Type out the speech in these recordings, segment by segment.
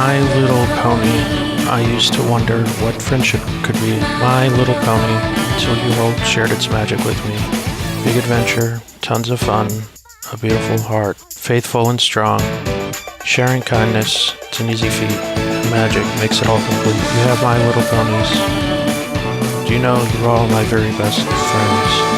My Little Pony. I used to wonder what friendship could be. My Little Pony, until you all shared its magic with me. Big adventure, tons of fun, a beautiful heart, faithful and strong. Sharing kindness, it's an easy feat. Magic makes it all complete. You have My Little Ponies. Do you know you're all my very best friends?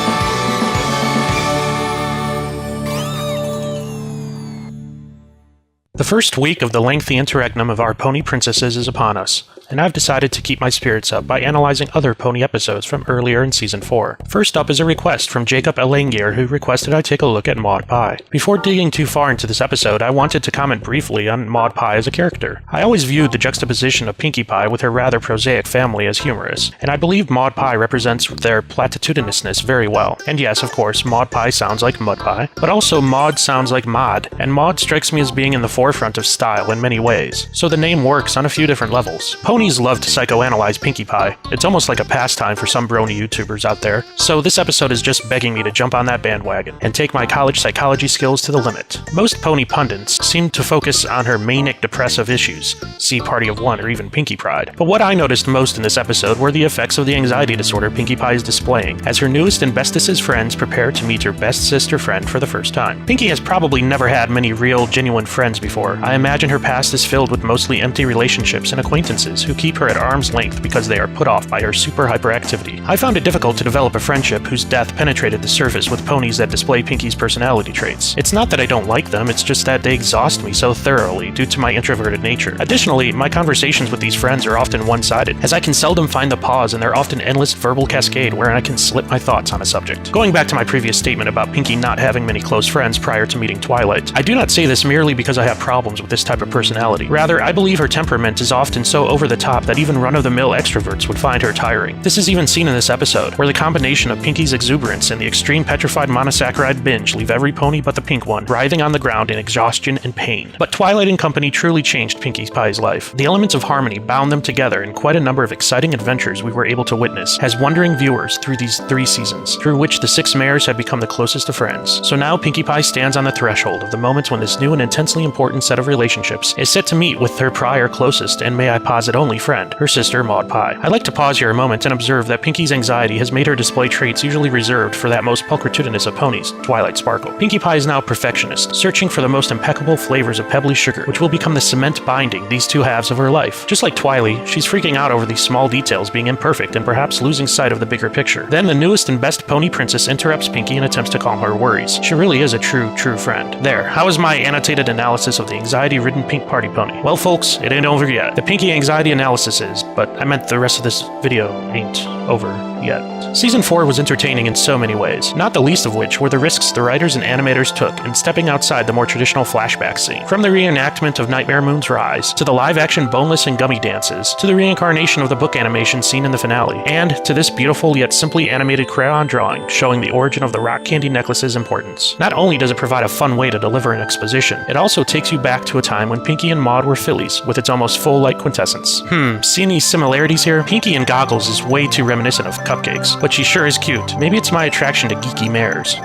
The first week of the lengthy interregnum of our pony princesses is upon us, and I've decided to keep my spirits up by analyzing other pony episodes from earlier in Season 4. First up is a request from Jacob Elangier, who requested I take a look at Maud Pie. Before digging too far into this episode, I wanted to comment briefly on Maud Pie as a character. I always viewed the juxtaposition of Pinkie Pie with her rather prosaic family as humorous, and I believe Maud Pie represents their platitudinousness very well. And yes, of course, Maud Pie sounds like Mud Pie, but also Maud sounds like Maud, and Maud strikes me as being in the forefront of style in many ways, so the name works on a few different levels. Ponies love to psychoanalyze Pinkie Pie. It's almost like a pastime for some brony YouTubers out there, so this episode is just begging me to jump on that bandwagon and take my college psychology skills to the limit. Most pony pundits seem to focus on her manic depressive issues, see Party of One or even Pinkie Pride, but what I noticed most in this episode were the effects of the anxiety disorder Pinkie Pie is displaying, as her newest and bestest friends prepare to meet her best sister friend for the first time. Pinkie has probably never had many real, genuine friends before. I imagine her past is filled with mostly empty relationships and acquaintances who keep her at arm's length because they are put off by her super hyperactivity. I found it difficult to develop a friendship whose depth penetrated the surface with ponies that display Pinkie's personality traits. It's not that I don't like them, it's just that they exhaust me so thoroughly due to my introverted nature. Additionally, my conversations with these friends are often one-sided, as I can seldom find the pause in their often endless verbal cascade wherein I can slip my thoughts on a subject. Going back to my previous statement about Pinkie not having many close friends prior to meeting Twilight, I do not say this merely because I have problems with this type of personality. Rather, I believe her temperament is often so over the top that even run-of-the-mill extroverts would find her tiring. This is even seen in this episode, where the combination of Pinkie's exuberance and the extreme petrified monosaccharide binge leave every pony but the pink one writhing on the ground in exhaustion and pain. But Twilight and Company truly changed Pinkie Pie's life. The elements of harmony bound them together in quite a number of exciting adventures we were able to witness as wondering viewers through these 3 seasons, through which the 6 mares had become the closest of friends. So now Pinkie Pie stands on the threshold of the moment when this new and intensely important set of relationships is set to meet with her prior closest and, may I posit, only friend, her sister Maud Pie. I'd like to pause here a moment and observe that Pinkie's anxiety has made her display traits usually reserved for that most pulchritudinous of ponies, Twilight Sparkle. Pinkie Pie is now a perfectionist, searching for the most impeccable flavors of pebbly sugar, which will become the cement binding these 2 halves of her life. Just like Twilight, she's freaking out over these small details being imperfect and perhaps losing sight of the bigger picture. Then the newest and best pony princess interrupts Pinkie and attempts to calm her worries. She really is a true friend. There, how is my annotated analysis of the anxiety-ridden pink party pony? Well folks, it ain't over yet. The Pinkie anxiety analysis is, but I meant the rest of this video ain't over yet. Season 4 was entertaining in so many ways, not the least of which were the risks the writers and animators took in stepping outside the more traditional flashback scene. From the reenactment of Nightmare Moon's rise, to the live-action boneless and gummy dances, to the reincarnation of the book animation seen in the finale, and to this beautiful yet simply animated crayon drawing showing the origin of the rock candy necklace's importance. Not only does it provide a fun way to deliver an exposition, it also takes you back to a time when Pinkie and Maud were fillies, with its almost full-like quintessence. See any similarities here? Pinkie in goggles is way too reminiscent of cupcakes, but she sure is cute. Maybe it's my attraction to geeky mares.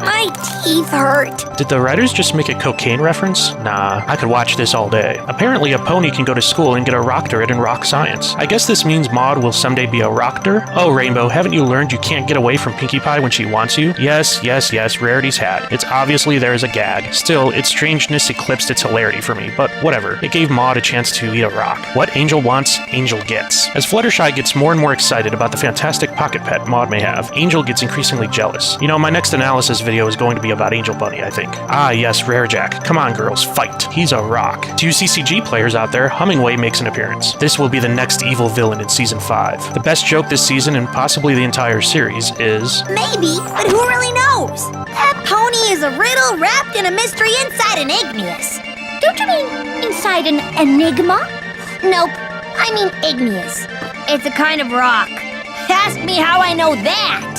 My teeth hurt. Did the writers just make a cocaine reference? Nah, I could watch this all day. Apparently a pony can go to school and get a doctorate in rock science. I guess this means Maud will someday be a rocker? Oh, Rainbow, haven't you learned you can't get away from Pinkie Pie when she wants you? Yes, Rarity's hat. It's obviously there as a gag. Still, its strangeness eclipsed its hilarity for me, but whatever. It gave Maud a chance to eat a rock. What Angel wants, Angel gets. As Fluttershy gets more and more excited about the fantastic pocket pet Maud may have, Angel gets increasingly jealous. You know, my next analysis video is going to be about Angel Bunny, I think. Ah, yes, Rare Jack. Come on, girls, fight. He's a rock. To you CCG players out there, Hummingway makes an appearance. This will be the next evil villain in Season 5. The best joke this season, and possibly the entire series, is... Maybe, but who really knows? That pony is a riddle wrapped in a mystery inside an igneous. Don't you mean inside an enigma? Nope, I mean igneous. It's a kind of rock. Ask me how I know that.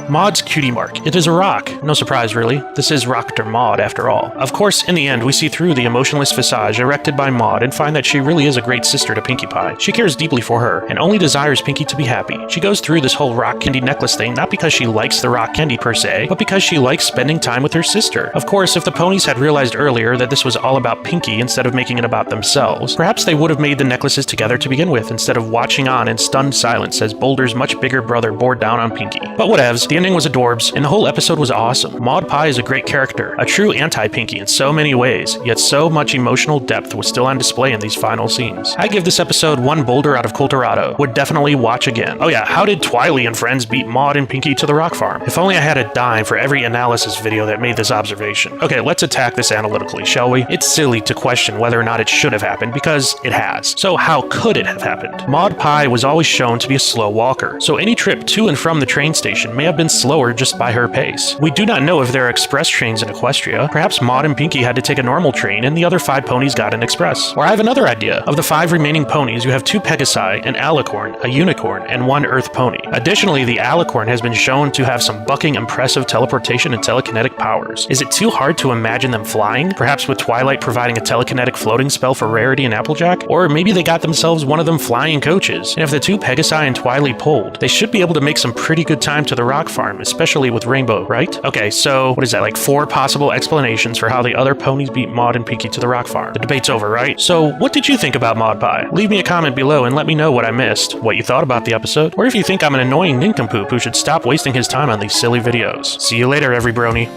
Maud's cutie mark. It is a rock. No surprise, really. This is Rockter Maud, after all. Of course, in the end, we see through the emotionless visage erected by Maud and find that she really is a great sister to Pinkie Pie. She cares deeply for her, and only desires Pinkie to be happy. She goes through this whole rock candy necklace thing not because she likes the rock candy per se, but because she likes spending time with her sister. Of course, if the ponies had realized earlier that this was all about Pinkie instead of making it about themselves, perhaps they would have made the necklaces together to begin with instead of watching on in stunned silence as Boulder's much bigger brother bore down on Pinkie. But whatevs, the ending was adorbs, and the whole episode was awesome. Maud Pie is a great character, a true anti-Pinkie in so many ways, yet so much emotional depth was still on display in these final scenes. I give this episode 1 Boulder out of Colorado. Would definitely watch again. Oh yeah, how did Twily and friends beat Maud and Pinkie to the rock farm? If only I had a dime for every analysis video that made this observation. Okay, let's attack this analytically, shall we? It's silly to question whether or not it should have happened, because it has. So how could it have happened? Maud Pie was always shown to be a slow walker, so any trip to and from the train station may have been slower just by her pace. We do not know if there are express trains in Equestria. Perhaps Maud and Pinkie had to take a normal train and the other 5 ponies got an express. Or I have another idea. Of the 5 remaining ponies, you have 2 Pegasi, an alicorn, a unicorn, and 1 earth pony. Additionally, the alicorn has been shown to have some bucking impressive teleportation and telekinetic powers. Is it too hard to imagine them flying? Perhaps with Twilight providing a telekinetic floating spell for Rarity and Applejack? Or maybe they got themselves one of them flying coaches. And if the 2 Pegasi and Twilight pulled, they should be able to make some pretty good time to the rock farm, especially with Rainbow, right? Okay, so what is that, like 4 possible explanations for how the other ponies beat Maud and Pinkie to the rock farm? The debate's over, right? So what did you think about Maud Pie? Leave me a comment below and let me know what I missed, what you thought about the episode, or if you think I'm an annoying nincompoop who should stop wasting his time on these silly videos. See you later, every brony.